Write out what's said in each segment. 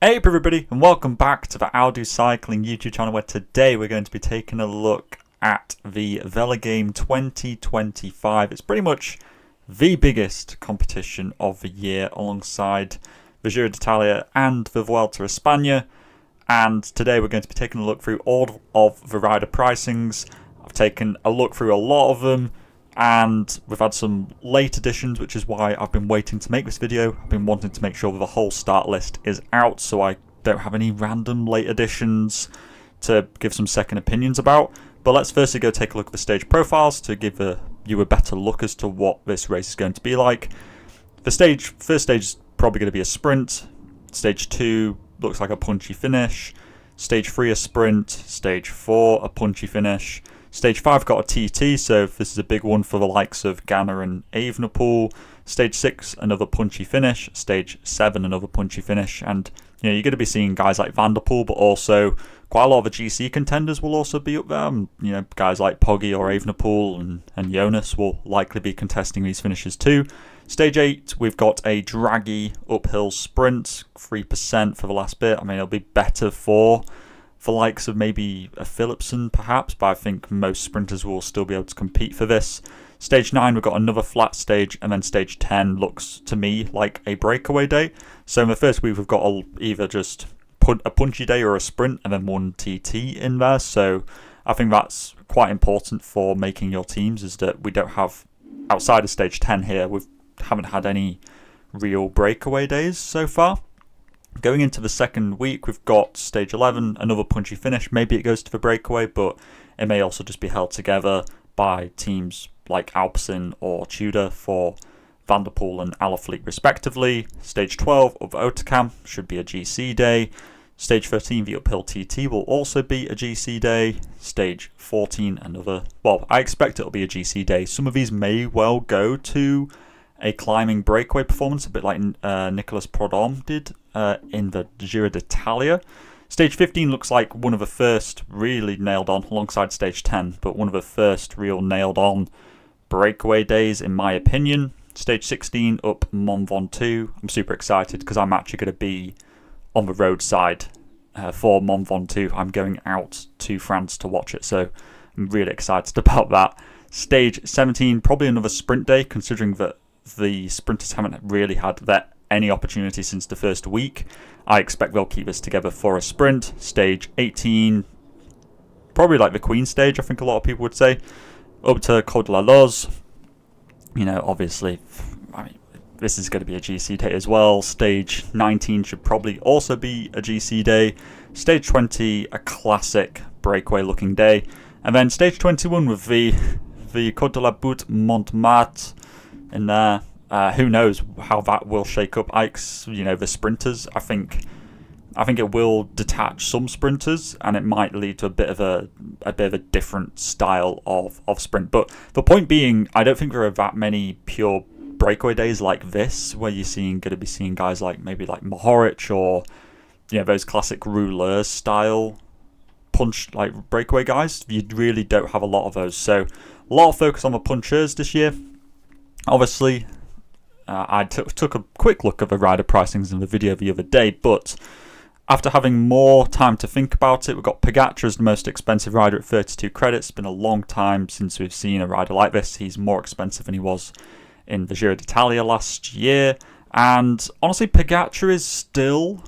Hey up everybody, and welcome back to the I'll Do Cycling YouTube channel, where today we're going to be taking a look at the VELOGAME 2025. It's pretty much the biggest competition of the year alongside the Giro d'Italia and the Vuelta a España. And today we're going to be taking a look through all of the rider pricings. I've taken a look through a lot of them, and we've had some late additions, which is why I've been waiting to make this video. I've been wanting to make sure that the whole start list is out so I don't have any random late additions to give some second opinions about. But let's firstly go take a look at the stage profiles to give you a better look as to what this race is going to be like. The first stage is probably going to be a sprint. Stage 2 looks like a punchy finish. Stage 3 a sprint. Stage 4 a punchy finish. Stage 5 got a TT, so this is a big one for the likes of Ganna and Evenepoel. Stage 6, another punchy finish. Stage 7, another punchy finish. And you're going to be seeing guys like Van der Poel, but also quite a lot of the GC contenders will also be up there. Guys like Poggi or Evenepoel and Jonas will likely be contesting these finishes too. Stage 8, we've got a draggy uphill sprint, 3% for the last bit. I mean, it'll be better for the likes of maybe a Philipsen perhaps, but I think most sprinters will still be able to compete for this. Stage 9, we've got another flat stage, and then stage 10 looks to me like a breakaway day. So in the first week we've got either just a punchy day or a sprint, and then one TT in there. So I think that's quite important for making your teams, is that we don't have, outside of stage 10 here, we haven't had any real breakaway days so far. Going into the second week, we've got stage 11, another punchy finish. Maybe it goes to the breakaway, but it may also just be held together by teams like Alpecin or Tudor for Van der Poel and Alaphilippe respectively. Stage 12 of Otakam should be a GC day. Stage 13, the uphill TT, will also be a GC day. Stage 14, I expect it'll be a GC day. Some of these may well go to a climbing breakaway performance, a bit like Nicolas Prudhomme did in the Giro d'Italia. Stage 15 looks like one of the first really nailed on, alongside stage 10, but one of the first real nailed on breakaway days in my opinion. Stage 16 up Mont Ventoux. I'm super excited because I'm actually going to be on the roadside for Mont Ventoux. I'm going out to France to watch it, so I'm really excited about that. Stage 17, probably another sprint day, considering that the sprinters haven't really had any opportunity since the first week. I expect they'll keep this together for a sprint. Stage 18, probably like the Queen stage, I think a lot of people would say. Up to Col de la Loze. Obviously, this is going to be a GC day as well. Stage 19 should probably also be a GC day. Stage 20, a classic breakaway looking day. And then stage 21 with the Col de la Butte Montmartre in there. Who knows how that will shake up the sprinters. I think it will detach some sprinters, and it might lead to a bit of a different style of sprint. But the point being, I don't think there are that many pure breakaway days like this, where you're going to be seeing guys like maybe like Mohoric or those classic rouleur style punch like breakaway guys. You really don't have a lot of those. So a lot of focus on the punchers this year. Obviously, I took a quick look at the rider pricings in the video the other day, but after having more time to think about it, we've got Pogačar as the most expensive rider at 32 credits. It's been a long time since we've seen a rider like this. He's more expensive than he was in the Giro d'Italia last year. And honestly, Pogačar is still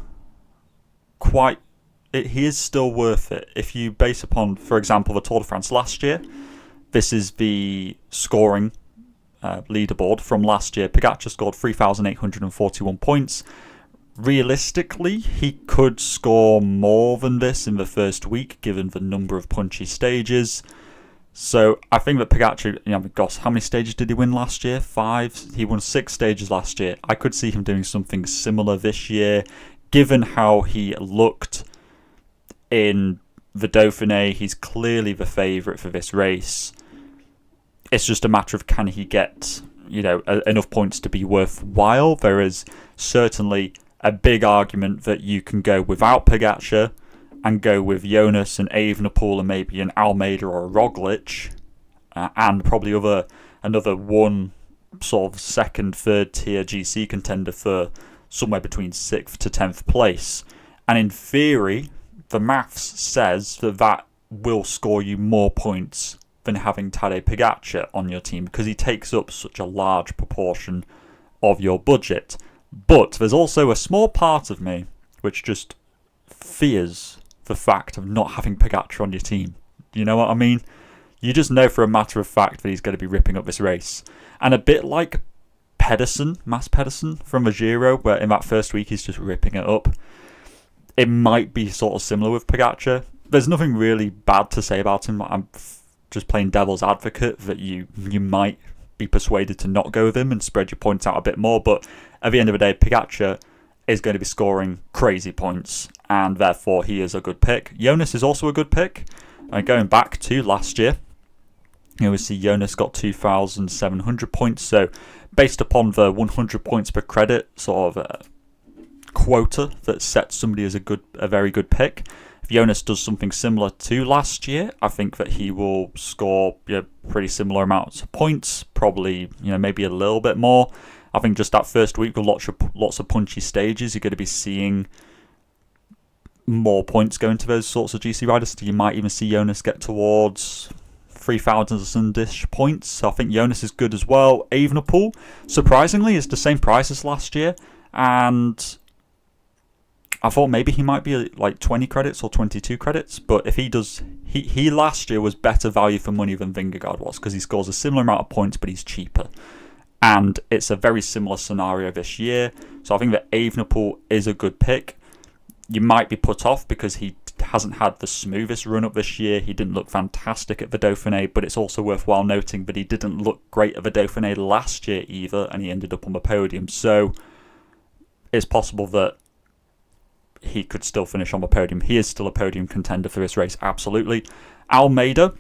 he is still worth it. If you base upon, for example, the Tour de France last year, this is the scoring leaderboard from last year. Pogačar scored 3,841 points. Realistically, he could score more than this in the first week, given the number of punchy stages. So I think that Pogačar, gosh, how many stages did he win last year? 5. He won 6 stages last year. I could see him doing something similar this year, given how he looked in the Dauphiné. He's clearly the favourite for this race. It's just a matter of, can he get enough points to be worthwhile? There is certainly a big argument that you can go without Pogačar and go with Jonas and Evenepoel and maybe an Almeida or a Roglic, and probably another one sort of second, third tier GC contender for somewhere between 6th to 10th place. And in theory, the maths says that that will score you more points than having Tadej Pogačar on your team, because he takes up such a large proportion of your budget. But there's also a small part of me which just fears the fact of not having Pogačar on your team. You know what I mean? You just know for a matter of fact that he's going to be ripping up this race. And a bit like Mads Pedersen from the Giro, where in that first week he's just ripping it up, it might be sort of similar with Pogačar. There's nothing really bad to say about him. I'm just playing devil's advocate that you might be persuaded to not go with him and spread your points out a bit more. But at the end of the day, Pogačar is going to be scoring crazy points, and therefore he is a good pick. Jonas is also a good pick. And going back to last year, we see Jonas got 2,700 points. So based upon the 100 points per credit sort of quota that sets somebody as a very good pick, if Jonas does something similar to last year, I think that he will score pretty similar amounts of points, probably maybe a little bit more. I think just that first week with lots of punchy stages, you're going to be seeing more points going to those sorts of GC riders. So you might even see Jonas get towards 3,000-ish points. So I think Jonas is good as well. Evenepoel, surprisingly, is the same price as last year, and I thought maybe he might be like 20 credits or 22 credits, but if he does, he last year was better value for money than Vingegaard was, because he scores a similar amount of points, but he's cheaper. And it's a very similar scenario this year. So I think that Evenepoel is a good pick. You might be put off because he hasn't had the smoothest run up this year. He didn't look fantastic at the Dauphiné, but it's also worthwhile noting that he didn't look great at the Dauphiné last year either, and he ended up on the podium. So it's possible that he could still finish on the podium. He is still a podium contender for this race, absolutely. Almeida,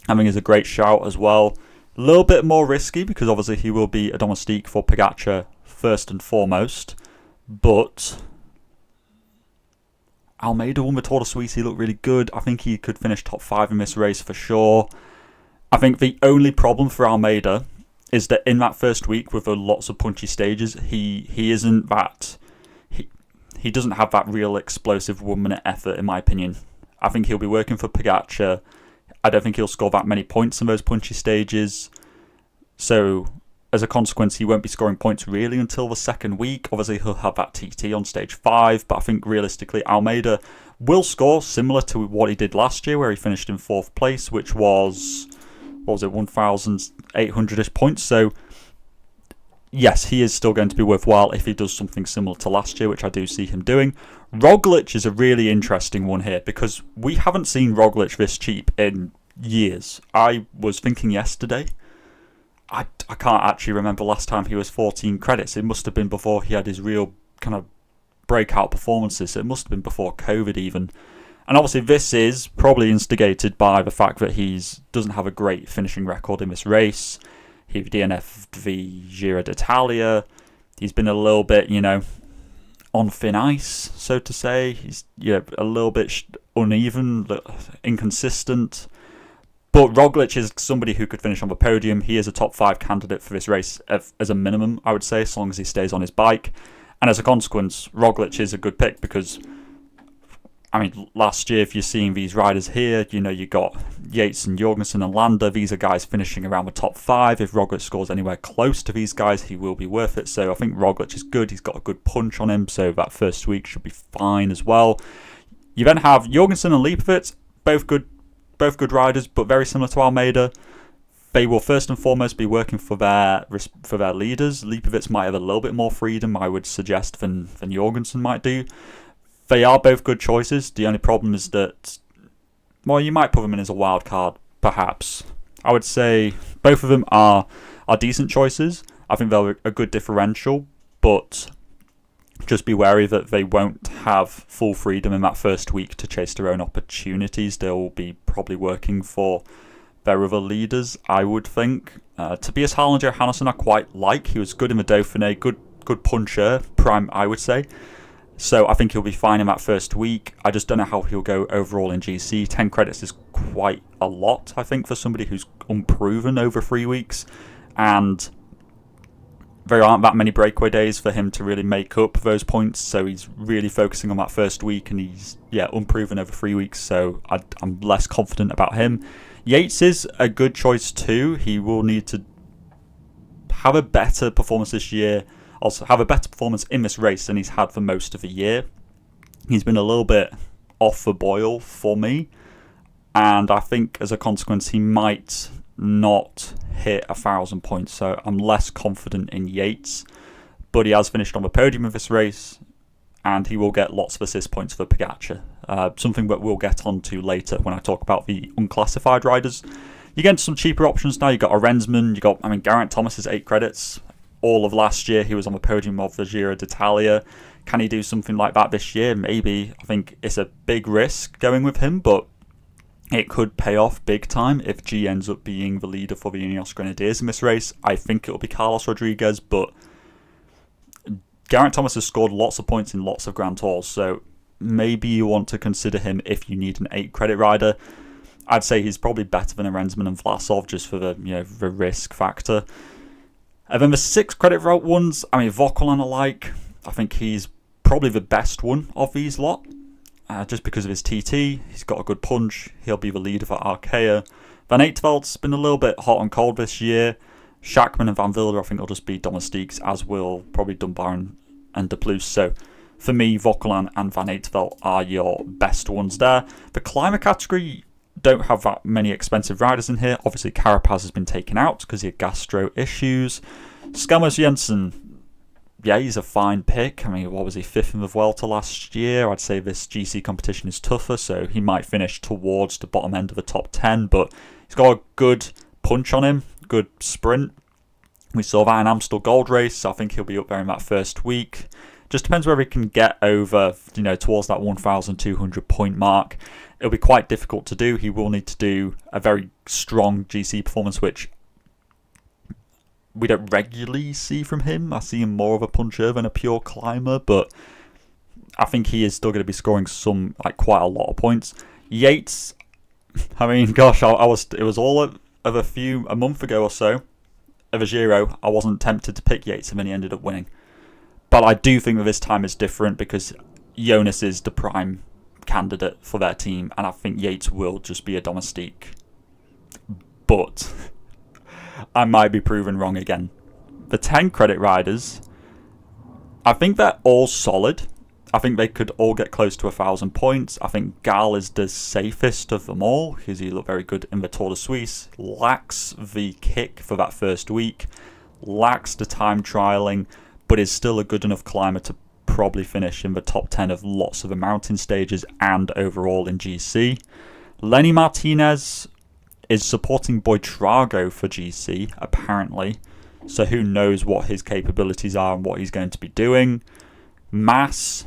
I think, is a great shout as well. A little bit more risky because obviously he will be a domestique for Pogačar first and foremost, but Almeida won the Tour de Suisse. He looked really good. I think he could finish top 5 in this race for sure. I think the only problem for Almeida is that in that first week with the lots of punchy stages, he isn't that... He doesn't have that real explosive 1 minute effort, in my opinion. I think he'll be working for Pogačar. I don't think he'll score that many points in those punchy stages. So, as a consequence, he won't be scoring points really until the second week. Obviously, he'll have that TT on stage 5, but I think realistically, Almeida will score similar to what he did last year, where he finished in 4th place, which was, 1,800-ish points. So, yes, he is still going to be worthwhile if he does something similar to last year, which I do see him doing. Roglic is a really interesting one here because we haven't seen Roglic this cheap in years. I was thinking yesterday, I can't actually remember last time he was 14 credits. It must have been before he had his real kind of breakout performances. It must have been before COVID even. And obviously this is probably instigated by the fact that he doesn't have a great finishing record in this race. He DNF'd the Giro d'Italia. He's been a little bit, on thin ice, so to say. He's a little bit uneven, inconsistent. But Roglic is somebody who could finish on the podium. He is a top 5 candidate for this race as a minimum, I would say, as long as he stays on his bike. And as a consequence, Roglic is a good pick because, last year, if you're seeing these riders here, you got Yates and Jorgensen and Landa. These are guys finishing around the top 5. If Roglic scores anywhere close to these guys, he will be worth it. So I think Roglic is good. He's got a good punch on him, so that first week should be fine as well. You then have Jorgensen and Lipovic, both good riders, but very similar to Almeida. They will first and foremost be working for their leaders. Lipovic might have a little bit more freedom, I would suggest, than Jorgensen might do. They are both good choices. The only problem is that, you might put them in as a wild card, perhaps. I would say both of them are decent choices. I think they're a good differential, but just be wary that they won't have full freedom in that first week to chase their own opportunities. They'll be probably working for their other leaders, I would think. Tobias Harlan and Johannesson I quite like. He was good in the Dauphiné, good puncher, prime, I would say. So I think he'll be fine in that first week. I just don't know how he'll go overall in GC. 10 credits is quite a lot, I think, for somebody who's unproven over 3 weeks. And there aren't that many breakaway days for him to really make up those points, so he's really focusing on that first week, and he's unproven over 3 weeks, so I'm less confident about him. Yates is a good choice too. He will need to have a better performance this year, also have a better performance in this race than he's had for most of the year. He's been a little bit off the boil for me, and I think as a consequence he might not hit 1,000 points, so I'm less confident in Yates, but he has finished on the podium of this race, and he will get lots of assist points for Pogačar, something that we'll get onto later when I talk about the unclassified riders. You get into some cheaper options now. You've got a Rensman, Geraint Thomas is 8 credits. All of last year he was on the podium of the Giro d'Italia. Can he do something like that this year? Maybe. I think it's a big risk going with him, but it could pay off big time if G ends up being the leader for the Ineos Grenadiers in this race. I think it'll be Carlos Rodriguez, but Geraint Thomas has scored lots of points in lots of Grand Tours, so maybe you want to consider him if you need an 8 credit rider. I'd say he's probably better than a Rensman and Vlasov just for the risk factor. And then the 6 credit ones, Vauquelin I think he's probably the best one of these lot. Just because of his TT, he's got a good punch, he'll be the leader for Arkea. Van Eigtveld's been a little bit hot and cold this year. Schachmann and Van Wilder I think will just be domestiques, as will probably Dunbar and De Plus. So for me, Vauquelin and Van Eigtveld are your best ones there. The climber category don't have that many expensive riders in here. Obviously Carapaz has been taken out because he had gastro issues. Skelmos Jensen, he's a fine pick. What was he, 5th in the Vuelta last year? I'd say this GC competition is tougher, so he might finish towards the bottom end of the top 10, but he's got a good punch on him, good sprint. We saw that in Amstel Gold Race, so I think he'll be up there in that first week. Just depends whether he can get over, towards that 1,200 point mark. It'll be quite difficult to do. He will need to do a very strong GC performance, which we don't regularly see from him. I see him more of a puncher than a pure climber, but I think he is still going to be scoring quite a lot of points. Yates, it was all of a month ago or so of a Giro, I wasn't tempted to pick Yates, and then he ended up winning. But I do think that this time is different because Jonas is the prime candidate for their team, and I think Yates will just be a domestique. But I might be proven wrong again. The 10 credit riders, I think they're all solid. I think they could all get close to 1,000 points. I think Gal is the safest of them all because he looked very good in the Tour de Suisse. Lacks the kick for that first week. Lacks the time trialling, but is still a good enough climber to probably finish in the top 10 of lots of the mountain stages and overall in GC. Lenny Martinez is supporting Boitrago for GC, apparently. So who knows what his capabilities are and what he's going to be doing. Mas,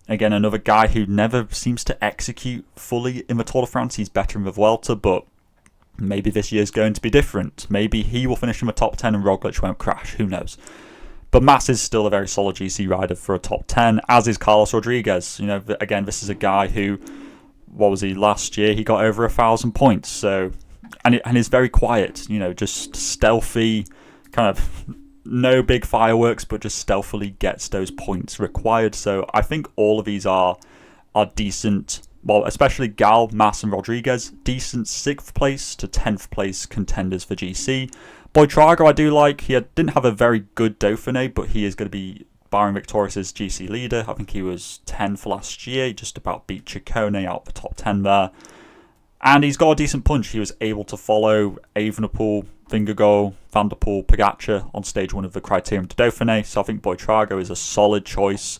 again, another guy who never seems to execute fully in the Tour de France. He's better in the Vuelta, but maybe this year's going to be different. Maybe he will finish in the top 10 and Roglic won't crash. Who knows? But Mas is still a very solid GC rider for a top 10, as is Carlos Rodriguez. Again, this is a guy who, what was he, last year? He got over 1,000 points. So, and is very quiet, just stealthy, kind of no big fireworks, but just stealthily gets those points required. So I think all of these are decent. Well, especially Gal, Mas and Rodriguez, decent 6th place to 10th place contenders for GC. Boitrago I do like. He didn't have a very good Dauphiné, but he is going to be Byron Victorious' GC leader. I think he was 10th last year. He just about beat Ciccone out the top 10 there. And he's got a decent punch. He was able to follow Evenepoel, Vingegaard, Van der Poel, Pogačar on stage 1 of the Criterium de Dauphiné. So I think Boitrago is a solid choice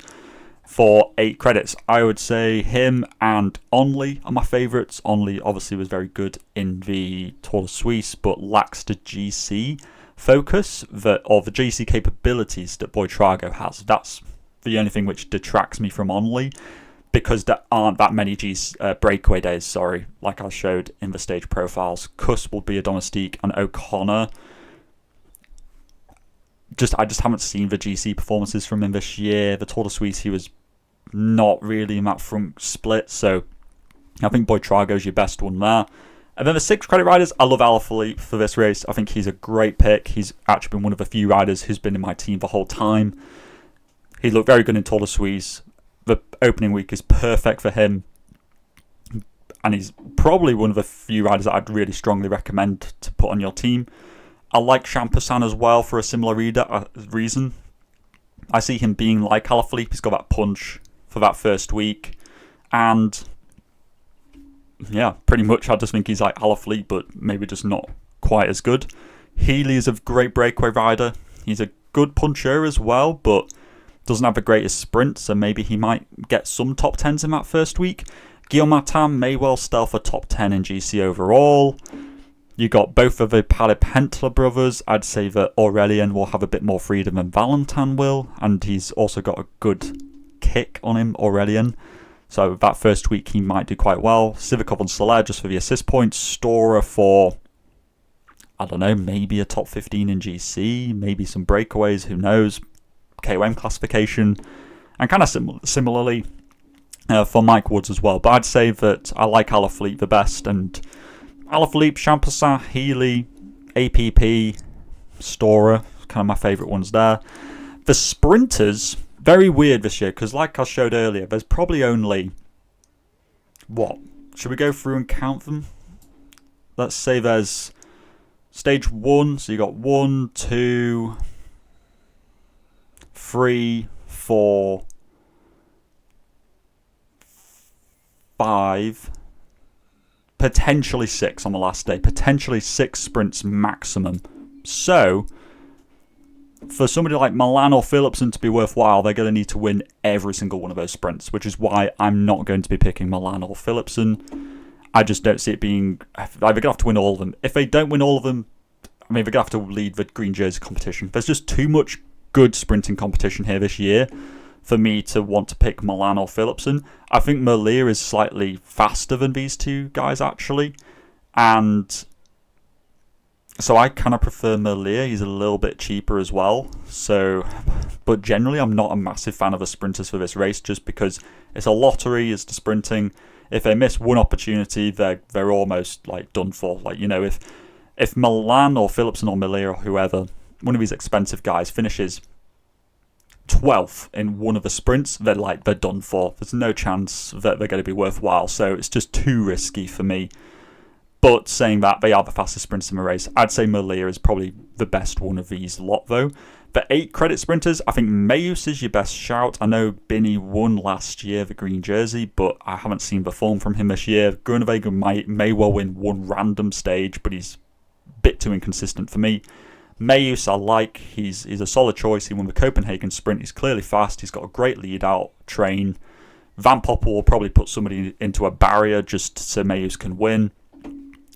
for 8 credits. I would say him and Onley are my favourites. Onley obviously was very good in the Tour de Suisse, but lacks the GC focus or the GC capabilities that Boitrago has. That's the only thing which detracts me from Onley, because there aren't that many breakaway days, like I showed in the stage profiles. Kuss will be a domestique, and O'Connor, I just haven't seen the GC performances from him this year. The Tour de Suisse, he was not really in that front split, so I think Boitrago's your best one there. And then the 6 credit riders, I love Alaphilippe for this race. I think he's a great pick. He's actually been one of the few riders who's been in my team the whole time. He looked very good in Tour de Suisse. The opening week is perfect for him. And he's probably one of the few riders that I'd really strongly recommend to put on your team. I like Champussin as well for a similar reason. I see him being like Alaphilippe. He's got that punch for that first week. And yeah, pretty much I just think he's like Alaphilippe, but maybe just not quite as good. Healy is a great breakaway rider. He's a good puncher as well, but doesn't have the greatest sprint, so maybe he might get some top 10s in that first week. Guillaume Martin may well stealth a top 10 in GC overall. You got both of the Palais-Pentler brothers. I'd say that Aurélien will have a bit more freedom than Valentin will, and he's also got a good kick on him, Aurélien. So that first week he might do quite well. Sivakov and Soler just for the assist points. Storer for, I don't know, maybe a top 15 in GC, maybe some breakaways, who knows. KOM classification. And kind of similarly for Mike Woods as well. But I'd say that I like Alaphilippe the best. And Alaphilippe, Champussin, Healy, APP, Storer, kind of my favourite ones there. The sprinters, very weird this year, because like I showed earlier, there's probably only, should we go through and count them? Let's say there's stage 1, so you got 1, 2, 3, 4, 5, potentially 6 on the last day. Potentially 6 sprints maximum. So, for somebody like Milan or Philipsen to be worthwhile, they're going to need to win every single one of those sprints, which is why I'm not going to be picking Milan or Philipsen. I just don't see it being... They're going to have to win all of them. If they don't win all of them, I mean, they're going to have to lead the green jersey competition. There's just too much good sprinting competition here this year for me to want to pick Milan or Philipsen. I think Merlier is slightly faster than these two guys, actually. And so I kind of prefer Merlier. He's a little bit cheaper as well. But generally, I'm not a massive fan of the sprinters for this race, just because it's a lottery, it's the sprinting. If they miss one opportunity, they're almost like done for. Like, you know, if Milan or Philipsen or Merlier or whoever, one of these expensive guys, finishes 12th in one of the sprints, they're done for. There's no chance that they're going to be worthwhile. So it's just too risky for me. But saying that, they are the fastest sprinters in the race. I'd say Merlier is probably the best one of these lot, though. For 8 credit sprinters, I think Mayus is your best shout. I know Binny won last year the green jersey, but I haven't seen the form from him this year. Groenewegen may well win one random stage, but he's a bit too inconsistent for me. Mayus I like. He's a solid choice. He won the Copenhagen sprint. He's clearly fast. He's got a great lead-out train. Van Poppel will probably put somebody into a barrier just so Mayus can win.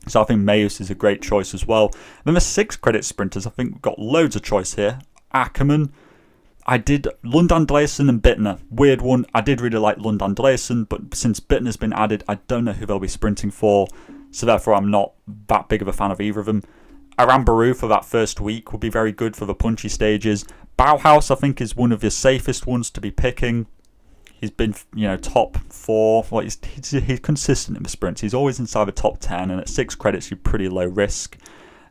So I think Mayus is a great choice as well. Then the 6 credit sprinters, I think we've got loads of choice here. Ackermann. I did Lund Andreasen and Bittner. Weird one. I did really like Lund Andreasen, but since Bittner's been added, I don't know who they'll be sprinting for. So therefore, I'm not that big of a fan of either of them. Arambarou for that first week would be very good for the punchy stages. Bauhaus, I think, is one of the safest ones to be picking. He's been, top 4. Well, he's consistent in the sprints. He's always inside the top 10, and at 6 credits, you're pretty low risk.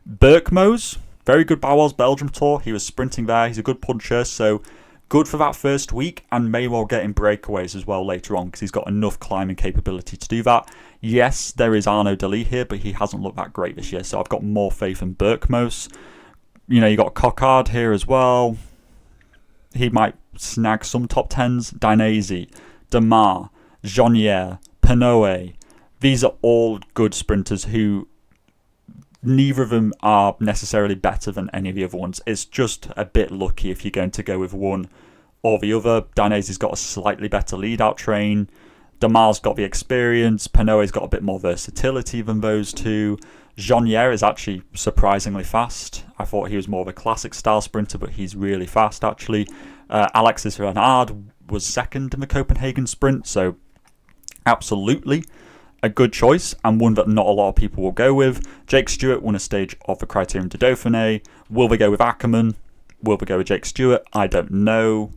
Berkmoes, very good Bauhaus Belgium Tour. He was sprinting there. He's a good puncher, so good for that first week, and may well get in breakaways as well later on, because he's got enough climbing capability to do that. Yes, there is Arnaud Delis here, but he hasn't looked that great this year, so I've got more faith in Berkmoes. You got Coquard here as well. He might snag some top 10s. Dainese, Demar, Jeannière, Penoe. These are all good sprinters who neither of them are necessarily better than any of the other ones. It's just a bit lucky if you're going to go with one or the other. Dainese's got a slightly better lead-out train. Demar's got the experience. Penoe's got a bit more versatility than those two. Jeannière is actually surprisingly fast. I thought he was more of a classic style sprinter, but he's really fast actually. Alexis Renard was second in the Copenhagen sprint, so absolutely a good choice, and one that not a lot of people will go with. Jake Stewart won a stage of the Criterium de Dauphiné. Will they go with Ackermann? Will they go with Jake Stewart? I don't know.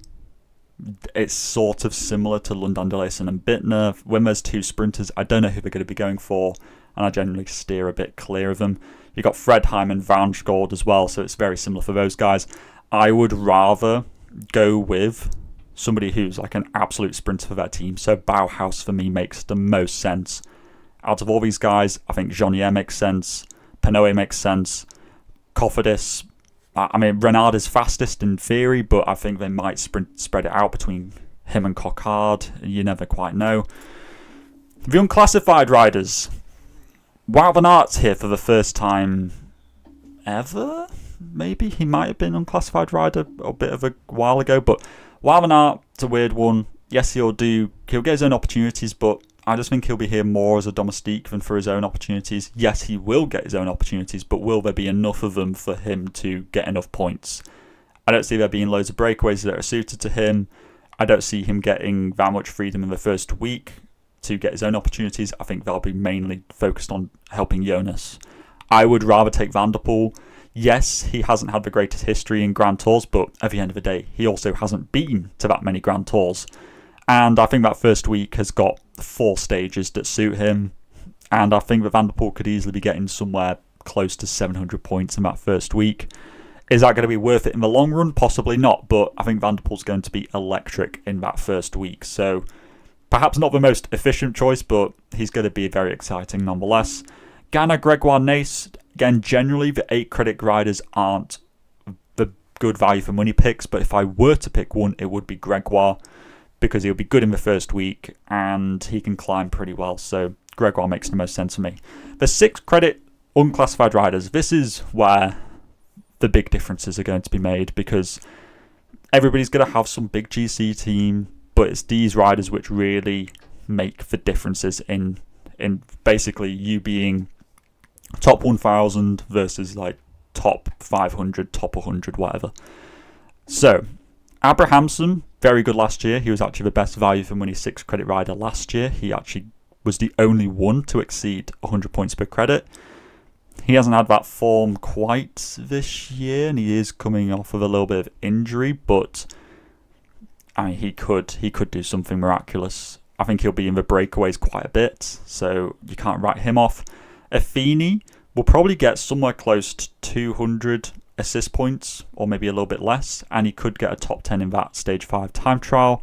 It's sort of similar to Lund Andreasen and Bittner. When there's 2 sprinters, I don't know who they're going to be going for. and I generally steer a bit clear of them. You've got Fredheim and Vansgaard as well, so it's very similar for those guys. I would rather go with somebody who's like an absolute sprinter for their team. So Bauhaus for me makes the most sense. Out of all these guys, I think Jeannier makes sense. Penoe makes sense. Cofidis, I mean, Renard is fastest in theory, but I think they might spread it out between him and Coquard. You never quite know. The unclassified riders. Wout van Aert's here for the first time ever. Maybe he might have been unclassified rider a bit of a while ago, but Wout van Aert's a weird one. Yes, he'll get his own opportunities, but I just think he'll be here more as a domestique than for his own opportunities. Yes, he will get his own opportunities, but will there be enough of them for him to get enough points? I don't see there being loads of breakaways that are suited to him. I don't see him getting that much freedom in the first week to get his own opportunities. I think they'll be mainly focused on helping Jonas. I would rather take Van der Poel. Yes, he hasn't had the greatest history in Grand Tours, but at the end of the day, he also hasn't been to that many Grand Tours. And I think that first week has got 4 stages that suit him. And I think that Van der Poel could easily be getting somewhere close to 700 points in that first week. Is that going to be worth it in the long run? Possibly not, but I think Van der Poel's going to be electric in that first week. So perhaps not the most efficient choice, but he's going to be very exciting nonetheless. Ghana, Gregoire, Nace. Again, generally the 8 credit riders aren't the good value for money picks, but if I were to pick one, it would be Gregoire, because he'll be good in the first week and he can climb pretty well. So Gregoire makes the most sense for me. The 6 credit unclassified riders. This is where the big differences are going to be made, because everybody's going to have some big GC team, but it's these riders which really make the differences in basically you being top 1,000 versus like top 500, top 100, whatever. So Abrahamson, very good last year. He was actually the best value for money 6 credit rider last year. He actually was the only one to exceed 100 points per credit. He hasn't had that form quite this year, and he is coming off of a little bit of injury, but I mean, he could do something miraculous. I think he'll be in the breakaways quite a bit, so you can't write him off. Affini will probably get somewhere close to 200 assist points, or maybe a little bit less, and he could get a top 10 in that stage 5 time trial.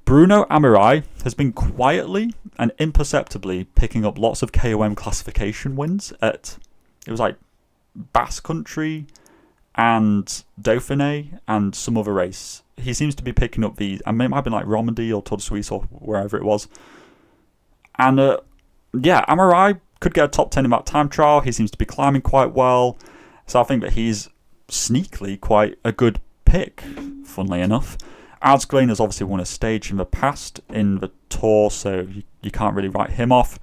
Bruno Amirai has been quietly and imperceptibly picking up lots of KOM classification wins at, it was like Basque Country and Dauphiné and some other race. He seems to be picking up these, I mean, it might have been like Romandy or Tour de Suisse or wherever it was. And yeah, Amirai could get a top 10 in that time trial. He seems to be climbing quite well. So I think that he's sneakily quite a good pick, funnily enough. Adsglain has obviously won a stage in the past in the Tour, so you can't really write him off.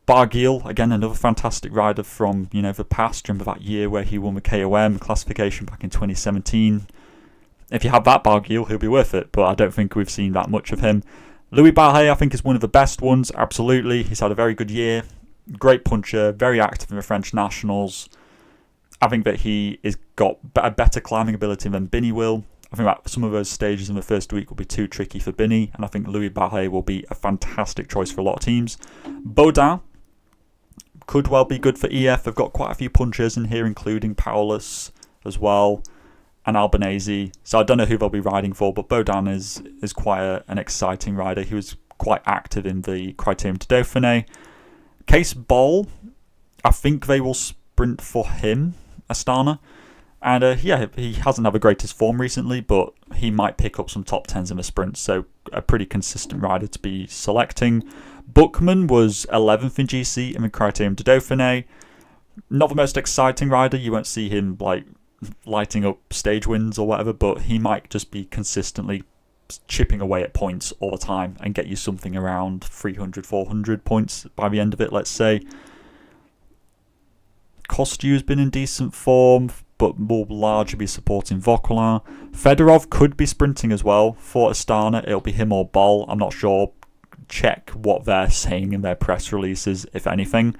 Barguil, again, another fantastic rider from the past. Remember that year where he won the KOM classification back in 2017. If you have that Barguil, he'll be worth it, but I don't think we've seen that much of him. Louis Barret, I think, is one of the best ones, absolutely. He's had a very good year. Great puncher, very active in the French Nationals. I think that he has got a better climbing ability than Binny will. I think that some of those stages in the first week will be too tricky for Binny, and I think Louis Barret will be a fantastic choice for a lot of teams. Baudin could well be good for EF. They've got quite a few punchers in here, including Paulus as well, and Albanese. So I don't know who they'll be riding for, but Baudin is quite an exciting rider. He was quite active in the Criterium de Dauphiné. Case Ball, I think they will sprint for him, Astana. And yeah, he hasn't had the greatest form recently, but he might pick up some top 10s in the sprint, so a pretty consistent rider to be selecting. Buchmann was 11th in GC in the Criterium de Dauphiné. Not the most exciting rider. You won't see him like lighting up stage wins or whatever, but he might just be consistently chipping away at points all the time and get you something around 300, 400 points by the end of it, let's say. Kostyu's been in decent form, but will largely be supporting Vauquelin. Fedorov could be sprinting as well for Astana. It'll be him or Bol. I'm not sure. Check what they're saying in their press releases, if anything.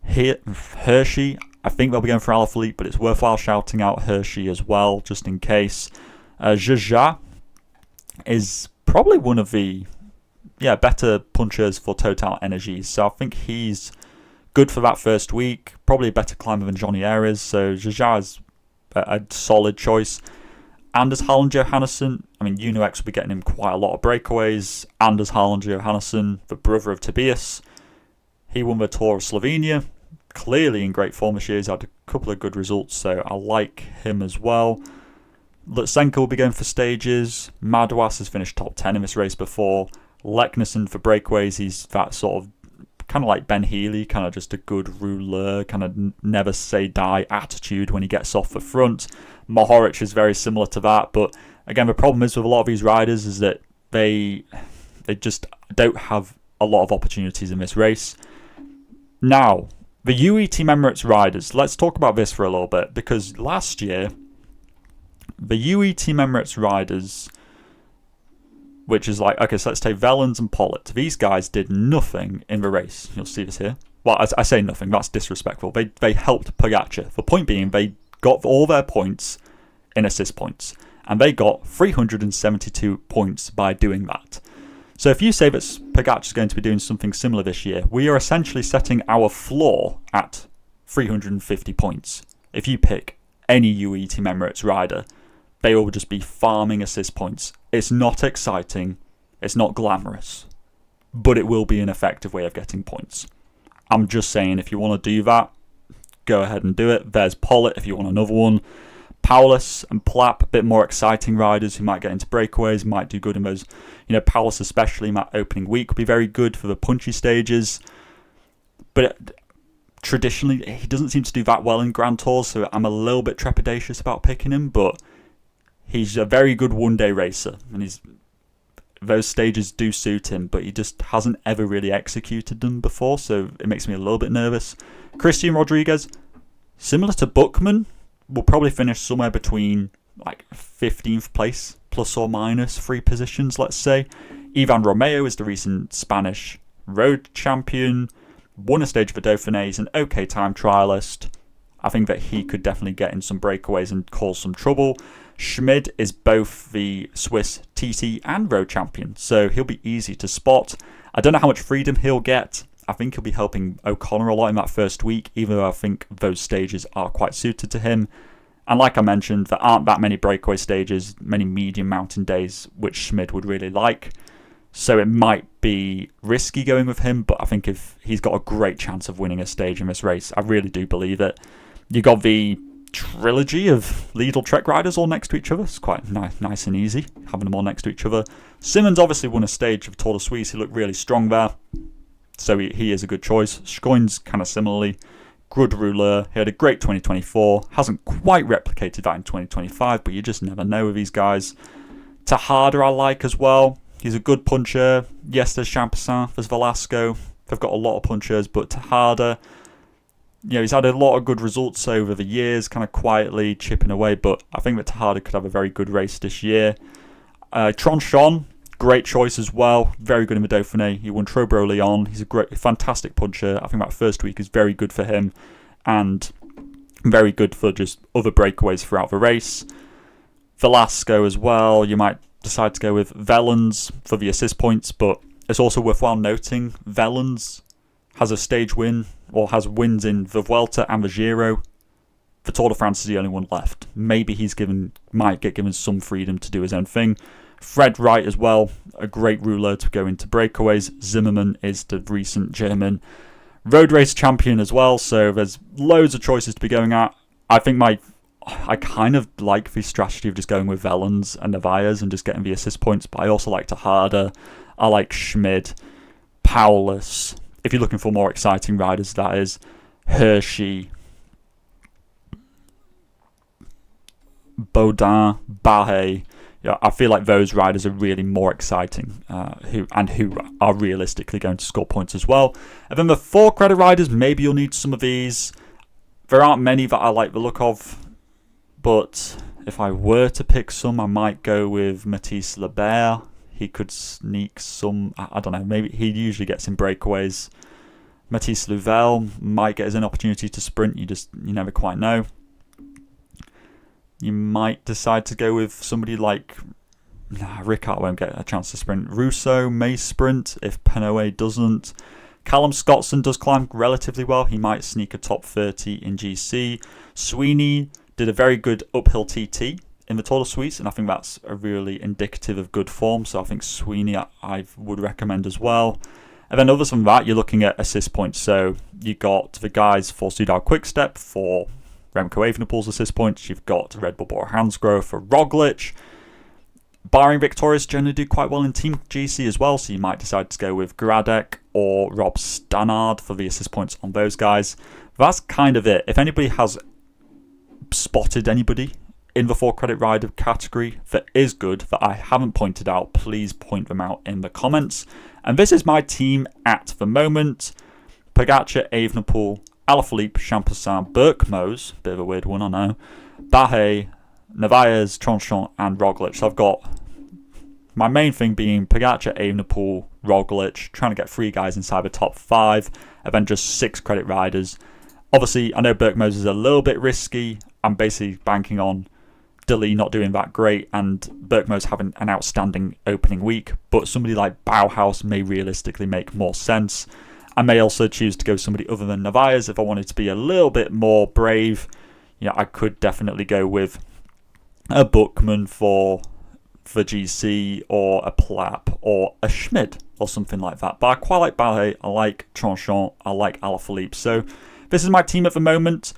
Here, Hershey, I think they'll be going for Alaphilippe, but it's worthwhile shouting out Hershey as well, just in case. Jaja is probably one of the better punchers for Total Energies, so I think he's good for that first week. Probably a better climber than Johnny Ayres, so Jaja is a solid choice. Anders Harland Johannesson, I mean, UnoX will be getting him quite a lot of breakaways. Anders Harland Johannesson, the brother of Tobias, he won the Tour of Slovenia. Clearly in great form this year. He's had a couple of good results, so I like him as well. Lutsenko will be going for stages. Madouas has finished top 10 in this race before. Leknessem for breakaways. He's that sort of kind of like Ben Healy, kind of just a good rouleur, kind of never say die attitude when he gets off the front. Mohoric is very similar to that, but again, the problem is with a lot of these riders is that they just don't have a lot of opportunities in this race. Now, the UET Emirates riders, let's talk about this for a little bit, because last year, the UET Emirates riders, which is like, okay, so let's take Vellens and Pollitt. These guys did nothing in the race. You'll see this here. Well, I say nothing, that's disrespectful. They helped Pogacar. The point being, they got all their points in assist points, and they got 372 points by doing that. So if you say that Pogacar is going to be doing something similar this year, we are essentially setting our floor at 350 points. If you pick any UET Emirates rider, they will just be farming assist points. It's not exciting, it's not glamorous, but it will be an effective way of getting points. I'm just saying, if you want to do that, go ahead and do it. There's Pollitt if you want another one. Paulus and Plapp, a bit more exciting riders who might get into breakaways, might do good in those. You know, Paulus especially, that opening week, will be very good for the punchy stages. But traditionally, he doesn't seem to do that well in Grand Tours, so I'm a little bit trepidatious about picking him, but he's a very good one-day racer, and those stages do suit him, but he just hasn't ever really executed them before, so it makes me a little bit nervous. Christian Rodriguez, similar to Buchmann, will probably finish somewhere between like 15th place, plus or minus 3 positions, let's say. Ivan Romeo is the recent Spanish road champion, won a stage for Dauphiné, he's an okay time trialist. I think that he could definitely get in some breakaways and cause some trouble. Schmid is both the Swiss TT and road champion, so he'll be easy to spot. I don't know how much freedom he'll get. I think he'll be helping O'Connor a lot in that first week, even though I think those stages are quite suited to him. And like I mentioned, there aren't that many breakaway stages, many medium mountain days, which Schmid would really like. So it might be risky going with him, but I think if he's got a great chance of winning a stage in this race, I really do believe it. You got the trilogy of Lidl Trek riders all next to each other. It's quite nice and easy, having them all next to each other. Simmons obviously won a stage of Tour de Suisse. He looked really strong there, so he is a good choice. Schoen's kind of similarly good rouleur. He had a great 2024. Hasn't quite replicated that in 2025, but you just never know with these guys. Tejada I like as well. He's a good puncher. Yes, there's Champassin, there's Velasco. They've got a lot of punchers, but Tejada, you know, he's had a lot of good results over the years, kind of quietly chipping away, but I think that Tejada could have a very good race this year. Tronchon, great choice as well. Very good in the Dauphiné. He won Trobro Lyon. He's a fantastic puncher. I think that first week is very good for him and very good for just other breakaways throughout the race. Velasco as well. You might decide to go with Vellens for the assist points, but it's also worthwhile noting Vellens has a stage win, or has wins in the Vuelta and the Giro. The Tour de France is the only one left. Maybe might get given some freedom to do his own thing. Fred Wright as well, a great rouleur to go into breakaways. Zimmermann is the recent German road race champion as well, so there's loads of choices to be going at. I think I kind of like the strategy of just going with Vellens and Narvaez and just getting the assist points, but I also like Tejada. I like Schmid, Paulus. If you're looking for more exciting riders, that is Hershey, Baudin, Barret. Yeah, I feel like those riders are really more exciting, who are realistically going to score points as well. And then the 4 credit riders, maybe you'll need some of these. There aren't many that I like the look of, but if I were to pick some, I might go with Mathis Lebert. He could sneak some, I don't know, maybe he usually gets in breakaways. Mathis Louvel might get as an opportunity to sprint, you never quite know. You might decide to go with somebody like, Ricard won't get a chance to sprint. Rousseau may sprint if Penoe doesn't. Callum Scottson does climb relatively well. He might sneak a top 30 in GC. Sweeney did a very good uphill TT in the Tour de Suisse, and I think that's a really indicative of good form. So I think Sweeney I would recommend as well. And then others from that, you're looking at assist points. So you got the guys for Soudal Quickstep, for Remco Evenepoel's assist points. You've got Red Bull Bora Hansgrohe for Roglic. Bahrain Victorious generally do quite well in Team GC as well, so you might decide to go with Gradek or Rob Stannard for the assist points on those guys. That's kind of it. If anybody has spotted anybody in the 4 credit rider category that is good, that I haven't pointed out, please point them out in the comments. And this is my team at the moment. Pogacar, Evenepoel, Alaphilippe, Champussin, Berkmos, bit of a weird one I know, Bahé, Narvaez, Tronchon and Roglic. So I've got my main thing being Pogacar, Evenepoel, Roglic, trying to get 3 guys inside the top 5, and then just 6 credit riders. Obviously, I know Berkmos is a little bit risky. I'm basically banking on Dilly not doing that great and Berkmos having an outstanding opening week, but somebody like Bauhaus may realistically make more sense. I may also choose to go somebody other than Narvaez if I wanted to be a little bit more brave. I could definitely go with a Bookman for GC, or a Plap, or a Schmid, or something like that. But I quite like Bahé, I like Tronchon, I like Alaphilippe. So this is my team at the moment.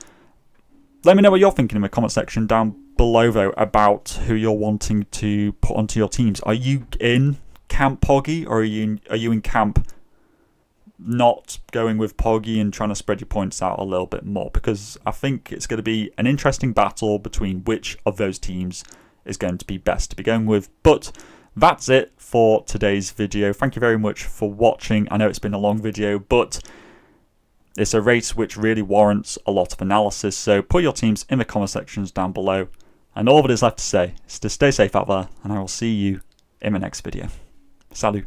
Let me know what you're thinking in the comment section down below, though, about who you're wanting to put onto your teams. Are you in camp Poggy, or are you in camp not going with Poggy and trying to spread your points out a little bit more? Because I think it's going to be an interesting battle between which of those teams is going to be best to be going with. But that's it for today's video. Thank you very much for watching. I know it's been a long video, but it's a race which really warrants a lot of analysis. So put your teams in the comment sections down below. And all that is left to say is to stay safe out there, and I will see you in the next video. Salut.